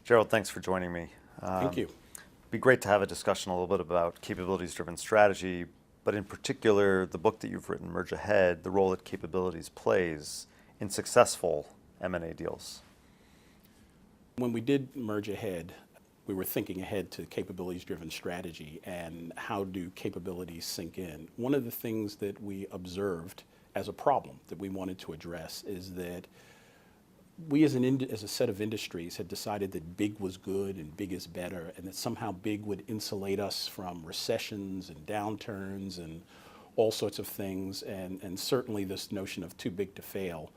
Gerald, thanks for joining me. Thank you. It'd be great to have a discussion a little bit about capabilities-driven strategy, but in particular, the book that you've written, Merge Ahead, the role that capabilities plays in successful M&A deals. When we did Merge Ahead, we were thinking ahead to capabilities-driven strategy and how do capabilities sink in. One of the things that we observed as a problem that we wanted to address is that we as a set of industries had decided that big was good and big is better, and that somehow big would insulate us from recessions and downturns and all sorts of things. And certainly this notion of too big to fail,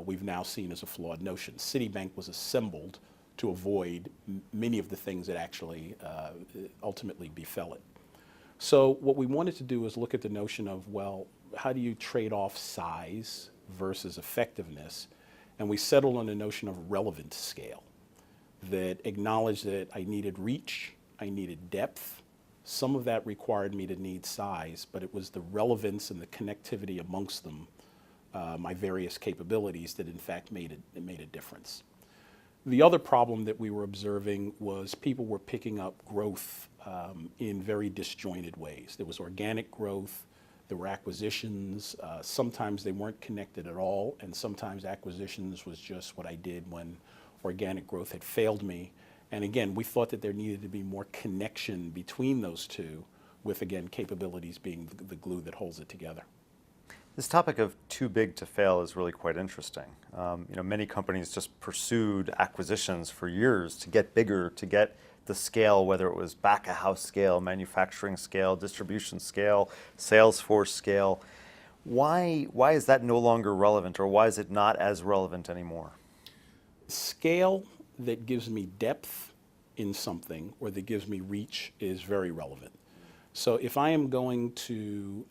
we've now seen as a flawed notion. Citibank was assembled to avoid many of the things that actually ultimately befell it. So what we wanted to do is look at the notion of, well, how do you trade off size versus effectiveness? And we settled on the notion of relevant scale that acknowledged that I needed reach, I needed depth. Some of that required me to need size, but it was the relevance and the connectivity amongst them, my various capabilities, that in fact made a difference. The other problem that we were observing was people were picking up growth in very disjointed ways. There was organic growth, there were acquisitions, sometimes they weren't connected at all, and sometimes acquisitions was just what I did when organic growth had failed me. And again, we thought that there needed to be more connection between those two, with again, capabilities being the glue that holds it together. This topic of too big to fail is really quite interesting. Many companies just pursued acquisitions for years to get bigger, to get the scale, whether it was back-of-house scale, manufacturing scale, distribution scale, sales force scale. Why is that no longer relevant, or why is it not as relevant anymore? Scale that gives me depth in something or that gives me reach is very relevant. So if I am going to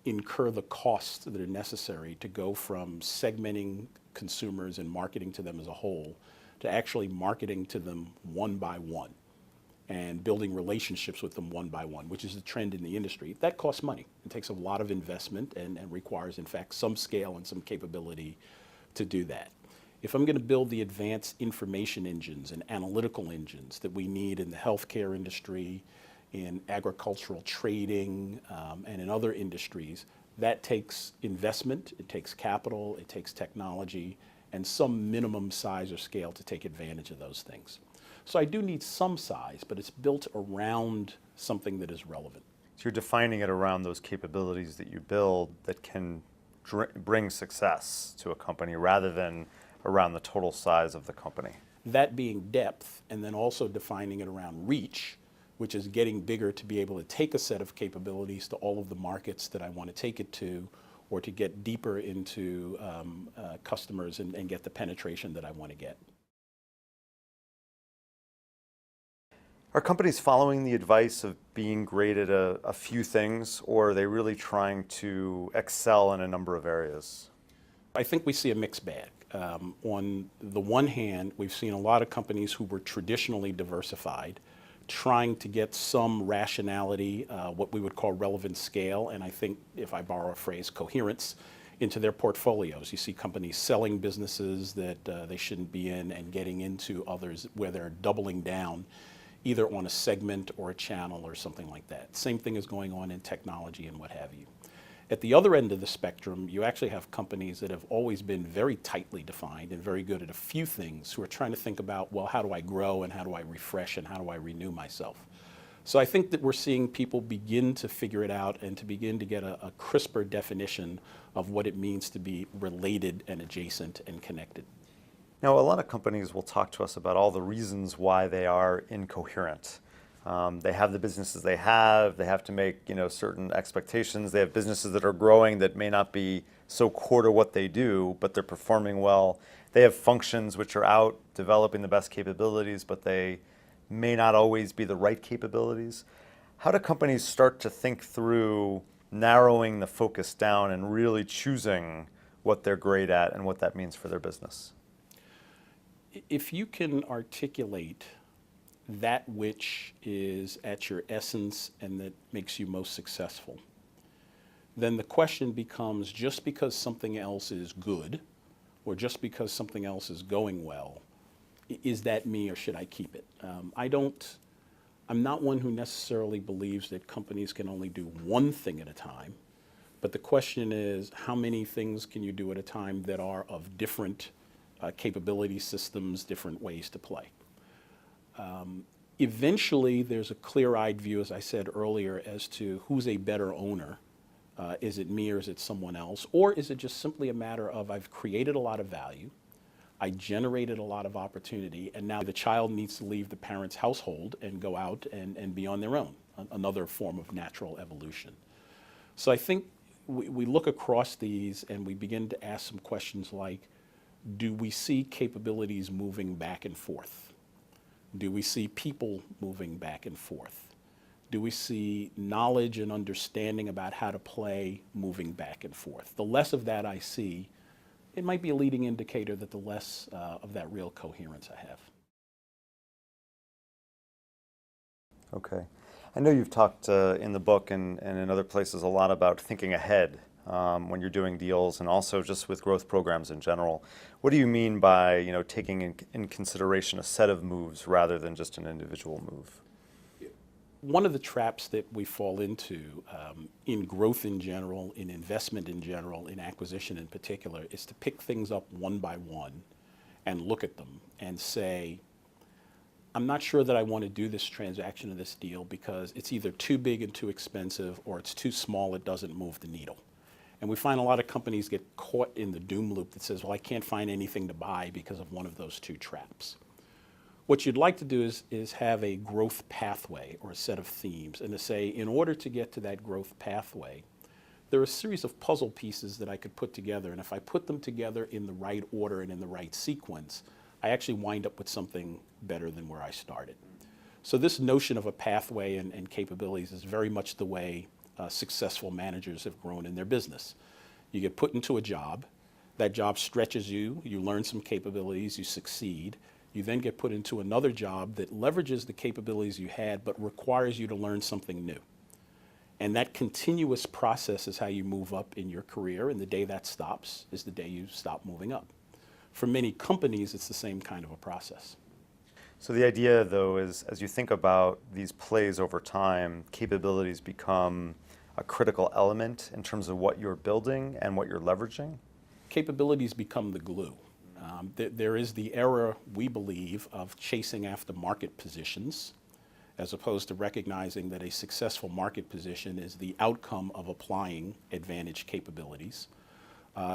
incur the costs that are necessary to go from segmenting consumers and marketing to them as a whole to actually marketing to them one by one and building relationships with them one by one, which is the trend in the industry, that costs money. It takes a lot of investment and requires, in fact, some scale and some capability to do that. If I'm going to build the advanced information engines and analytical engines that we need in the healthcare industry, in agricultural trading, and in other industries, that takes investment, it takes capital, it takes technology, and some minimum size or scale to take advantage of those things. So I do need some size, but it's built around something that is relevant. So you're defining it around those capabilities that you build that can bring success to a company rather than around the total size of the company. That being depth, and then also defining it around reach, which is getting bigger to be able to take a set of capabilities to all of the markets that I want to take it to, or to get deeper into customers and get the penetration that I want to get. Are companies following the advice of being great at a few things, or are they really trying to excel in a number of areas? I think we see a mixed bag. On the one hand, we've seen a lot of companies who were traditionally diversified trying to get some rationality, what we would call relevant scale, and I think, if I borrow a phrase, coherence, into their portfolios. You see companies selling businesses that they shouldn't be in and getting into others where they're doubling down, either on a segment or a channel or something like that. Same thing is going on in technology and what have you. At the other end of the spectrum, you actually have companies that have always been very tightly defined and very good at a few things, who are trying to think about, well, how do I grow and how do I refresh and how do I renew myself? So I think that we're seeing people begin to figure it out and to begin to get a crisper definition of what it means to be related and adjacent and connected. Now, a lot of companies will talk to us about all the reasons why they are incoherent. They have the businesses they have to make certain expectations. They have businesses that are growing that may not be so core to what they do, but they're performing well. They have functions which are out developing the best capabilities, but they may not always be the right capabilities. How do companies start to think through narrowing the focus down and really choosing what they're great at and what that means for their business? If you can articulate that which is at your essence and that makes you most successful, then the question becomes, just because something else is good or just because something else is going well, is that me or should I keep it? I'm not one who necessarily believes that companies can only do one thing at a time, but the question is, how many things can you do at a time that are of different capability systems, different ways to play? Eventually, there's a clear-eyed view, as I said earlier, as to who's a better owner. Is it me or is it someone else? Or is it just simply a matter of I've created a lot of value, I generated a lot of opportunity, and now the child needs to leave the parent's household and go out and be on their own, another form of natural evolution. So I think we look across these and we begin to ask some questions like, do we see capabilities moving back and forth? Do we see people moving back and forth? Do we see knowledge and understanding about how to play moving back and forth? The less of that I see, it might be a leading indicator that the less of that real coherence I have. Okay. I know you've talked in the book and in other places a lot about thinking ahead when you're doing deals, and also just with growth programs in general. What do you mean by taking in consideration a set of moves rather than just an individual move? One of the traps that we fall into in growth in general, in investment in general, in acquisition in particular, is to pick things up one by one and look at them and say, I'm not sure that I want to do this transaction or this deal because it's either too big and too expensive, or it's too small, it doesn't move the needle. And we find a lot of companies get caught in the doom loop that says, well, I can't find anything to buy because of one of those two traps. What you'd like to do is have a growth pathway or a set of themes, and to say, in order to get to that growth pathway, there are a series of puzzle pieces that I could put together, and if I put them together in the right order and in the right sequence, I actually wind up with something better than where I started. So this notion of a pathway and capabilities is very much the way successful managers have grown in their business. You get put into a job, that job stretches you, you learn some capabilities, you succeed. You then get put into another job that leverages the capabilities you had but requires you to learn something new. And that continuous process is how you move up in your career, and the day that stops is the day you stop moving up. For many companies, it's the same kind of a process. So the idea, though, is as you think about these plays over time, capabilities become a critical element in terms of what you're building and what you're leveraging? Capabilities become the glue. There is the error, we believe, of chasing after market positions, as opposed to recognizing that a successful market position is the outcome of applying advantage capabilities.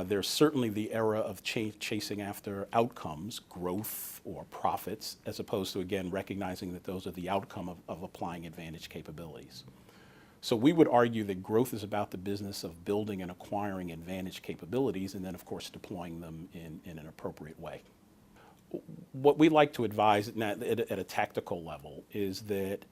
There's certainly the era of chasing after outcomes, growth or profits, as opposed to, again, recognizing that those are the outcome of applying advantage capabilities. So we would argue that growth is about the business of building and acquiring advantage capabilities, and then, of course, deploying them in an appropriate way. What we like to advise at a tactical level is that,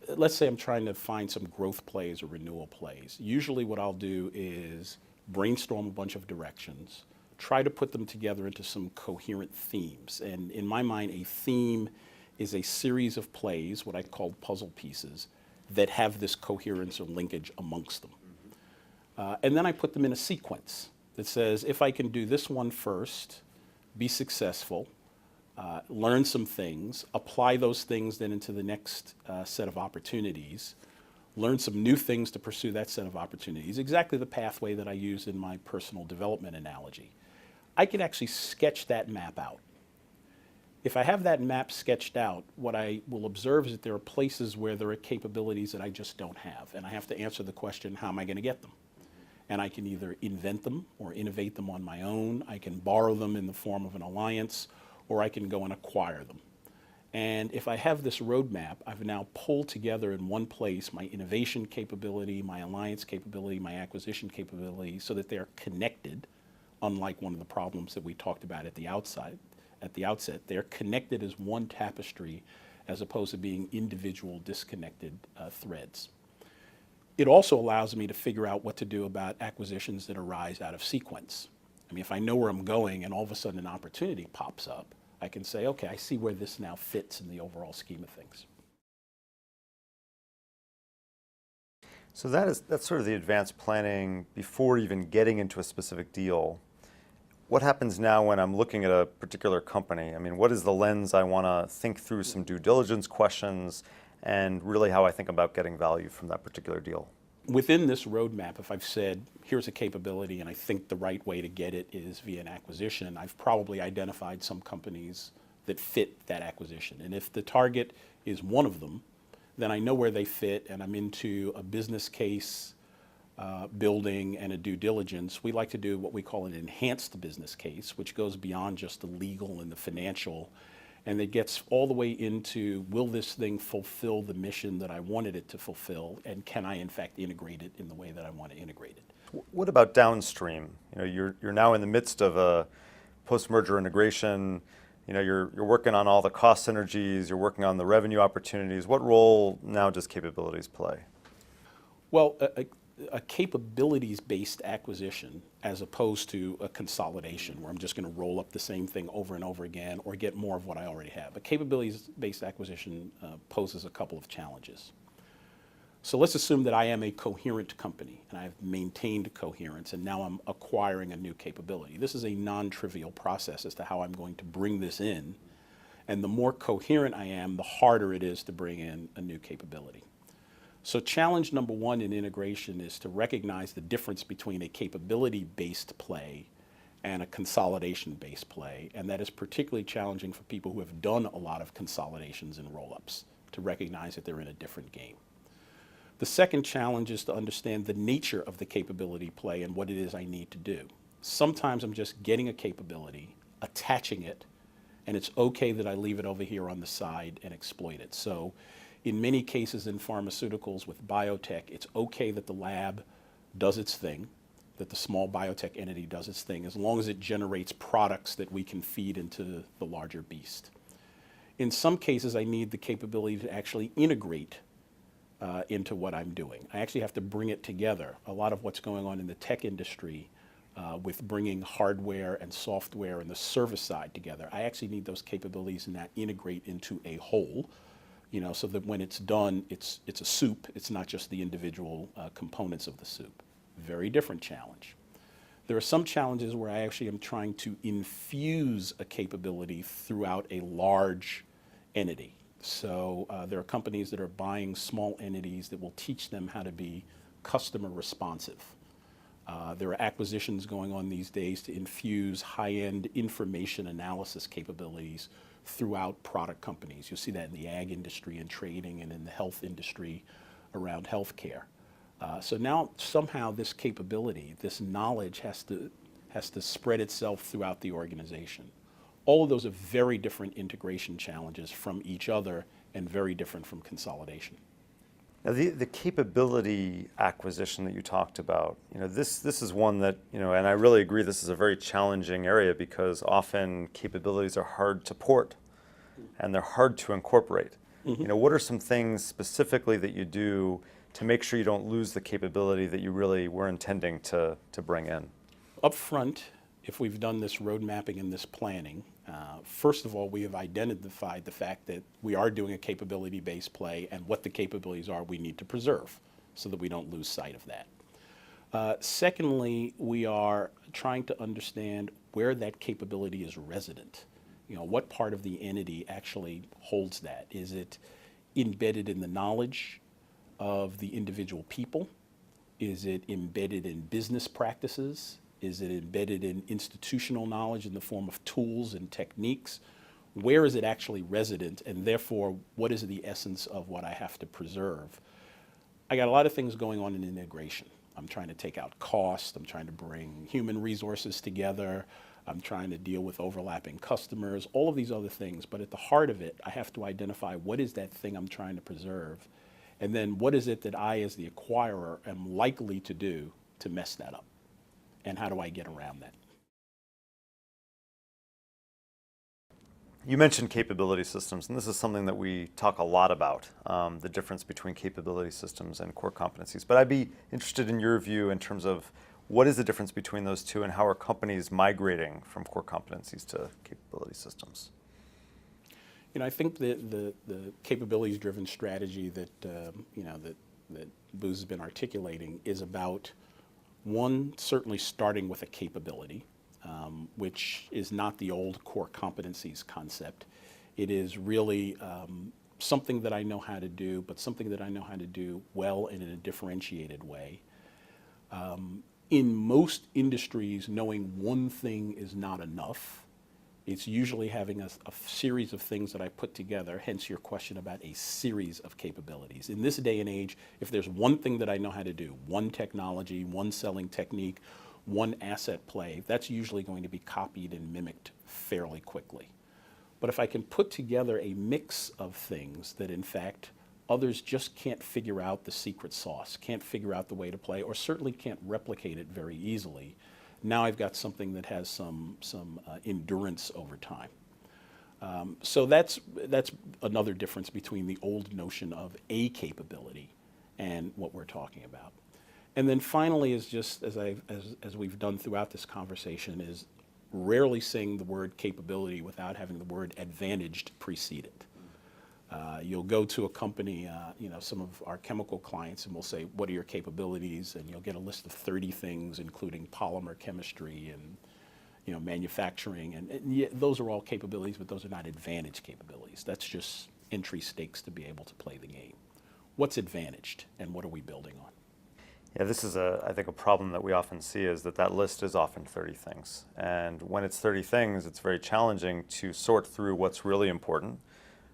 let's say I'm trying to find some growth plays or renewal plays. Usually what I'll do is brainstorm a bunch of directions, try to put them together into some coherent themes. And in my mind, a theme is a series of plays, what I call puzzle pieces, that have this coherence or linkage amongst them. And then I put them in a sequence that says, if I can do this one first, be successful, learn some things, apply those things then into the next set of opportunities, learn some new things to pursue that set of opportunities, exactly the pathway that I use in my personal development analogy. I can actually sketch that map out. If I have that map sketched out, what I will observe is that there are places where there are capabilities that I just don't have, and I have to answer the question, how am I going to get them? And I can either invent them or innovate them on my own, I can borrow them in the form of an alliance, or I can go and acquire them. And if I have this roadmap, I've now pulled together in one place my innovation capability, my alliance capability, my acquisition capability, so that they're connected, unlike one of the problems that we talked about at the outset. They're connected as one tapestry as opposed to being individual disconnected threads. It also allows me to figure out what to do about acquisitions that arise out of sequence. I mean, if I know where I'm going and all of a sudden an opportunity pops up, I can say, okay, I see where this now fits in the overall scheme of things. So that's sort of the advanced planning before even getting into a specific deal. What happens now when I'm looking at a particular company? I mean, what is the lens I want to think through some due diligence questions and really how I think about getting value from that particular deal? Within this roadmap, if I've said, here's a capability and I think the right way to get it is via an acquisition, I've probably identified some companies that fit that acquisition. And if the target is one of them, then I know where they fit and I'm into a business case building and a due diligence. We like to do what we call an enhanced business case, which goes beyond just the legal and the financial, and it gets all the way into, will this thing fulfill the mission that I wanted it to fulfill, and can I in fact integrate it in the way that I want to integrate it? What about downstream? You know, you're now in the midst of a post-merger integration. You know, you're working on all the cost synergies, you're working on the revenue opportunities. What role now does capabilities play? Well, a capabilities-based acquisition as opposed to a consolidation where I'm just going to roll up the same thing over and over again or get more of what I already have. A capabilities-based acquisition poses a couple of challenges. So let's assume that I am a coherent company and I've maintained coherence and now I'm acquiring a new capability. This is a non-trivial process as to how I'm going to bring this in, and the more coherent I am, the harder it is to bring in a new capability. So challenge number one in integration is to recognize the difference between a capability-based play and a consolidation-based play, and that is particularly challenging for people who have done a lot of consolidations and roll-ups, to recognize that they're in a different game. The second challenge is to understand the nature of the capability play and what it is I need to do. Sometimes I'm just getting a capability, attaching it, and it's okay that I leave it over here on the side and exploit it. So in many cases in pharmaceuticals with biotech, it's okay that the lab does its thing, that the small biotech entity does its thing, as long as it generates products that we can feed into the larger beast. In some cases, I need the capability to actually integrate into what I'm doing. I actually have to bring it together. A lot of what's going on in the tech industry with bringing hardware and software and the service side together, I actually need those capabilities and that integrate into a whole, you know, so that when it's done, it's a soup. It's not just the individual components of the soup. Very different challenge. There are some challenges where I actually am trying to infuse a capability throughout a large entity. So there are companies that are buying small entities that will teach them how to be customer responsive. There are acquisitions going on these days to infuse high-end information analysis capabilities throughout product companies. You'll see that in the ag industry and trading and in the health industry around healthcare. So now somehow this capability, this knowledge has to spread itself throughout the organization. All of those are very different integration challenges from each other and very different from consolidation. Now, the capability acquisition that you talked about, you know, this is one that, you know, and I really agree this is a very challenging area because often capabilities are hard to port and they're hard to incorporate. Mm-hmm. You know, what are some things specifically that you do to make sure you don't lose the capability that you really were intending to bring in? Up front, if we've done this road mapping and this planning, first of all, we have identified the fact that we are doing a capability-based play, and what the capabilities are we need to preserve so that we don't lose sight of that. Secondly, we are trying to understand where that capability is resident. You know, what part of the entity actually holds that? Is it embedded in the knowledge of the individual people? Is it embedded in business practices? Is it embedded in institutional knowledge in the form of tools and techniques? Where is it actually resident? And therefore, what is the essence of what I have to preserve? I got a lot of things going on in integration. I'm trying to take out cost. I'm trying to bring human resources together. I'm trying to deal with overlapping customers, all of these other things. But at the heart of it, I have to identify what is that thing I'm trying to preserve. And then what is it that I, as the acquirer, am likely to do to mess that up? And how do I get around that? You mentioned capability systems, and this is something that we talk a lot about, the difference between capability systems and core competencies. But I'd be interested in your view in terms of what is the difference between those two and how are companies migrating from core competencies to capability systems? You know, I think the capabilities-driven strategy that that Booz has been articulating is about, one, certainly starting with a capability. which is not the old core competencies concept. It is really something that I know how to do, but something that I know how to do well and in a differentiated way. In most industries, knowing one thing is not enough. It's usually having a series of things that I put together, hence your question about a series of capabilities. In this day and age, if there's one thing that I know how to do, one technology, one selling technique, one asset play, that's usually going to be copied and mimicked fairly quickly. But if I can put together a mix of things that in fact others just can't figure out the secret sauce, can't figure out the way to play, or certainly can't replicate it very easily, now I've got something that has some endurance over time. So that's another difference between the old notion of a capability and what we're talking about. And then finally is just, as we've done throughout this conversation, is rarely saying the word capability without having the word advantaged precede it. You'll go to a company, some of our chemical clients, and we'll say, what are your capabilities? And you'll get a list of 30 things, including polymer chemistry and manufacturing. And those are all capabilities, but those are not advantage capabilities. That's just entry stakes to be able to play the game. What's advantaged, and what are we building on? Yeah, this is, I think, a problem that we often see is that list is often 30 things. And when it's 30 things, it's very challenging to sort through what's really important,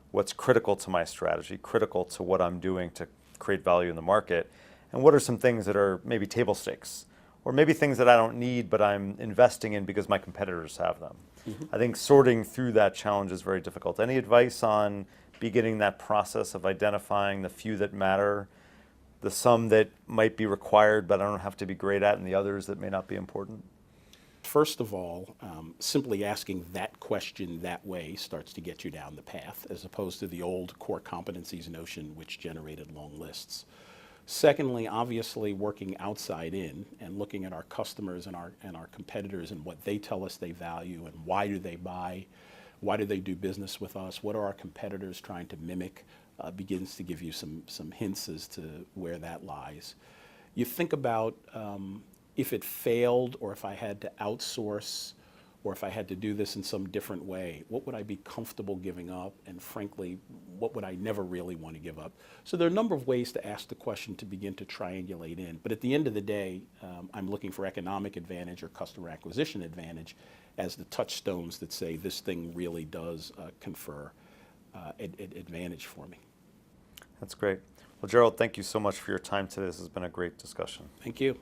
what's critical to my strategy, critical to what I'm doing to create value in the market, and what are some things that are maybe table stakes, or maybe things that I don't need but I'm investing in because my competitors have them. I think sorting through that challenge is very difficult. Any advice on beginning that process of identifying the few that matter, the some that might be required but I don't have to be great at, and the others that may not be important? First of all, simply asking that question that way starts to get you down the path, as opposed to the old core competencies notion, which generated long lists. Secondly, obviously working outside in and looking at our customers and our competitors and what they tell us they value and why do they buy, why do they do business with us, what are our competitors trying to mimic, begins to give you some hints as to where that lies. You think about if it failed, or if I had to outsource, or if I had to do this in some different way, what would I be comfortable giving up? And frankly, what would I never really want to give up? So there are a number of ways to ask the question to begin to triangulate in. But at the end of the day, I'm looking for economic advantage or customer acquisition advantage as the touchstones that say this thing really does confer advantage for me. That's great. Well, Gerald, thank you so much for your time today. This has been a great discussion. Thank you.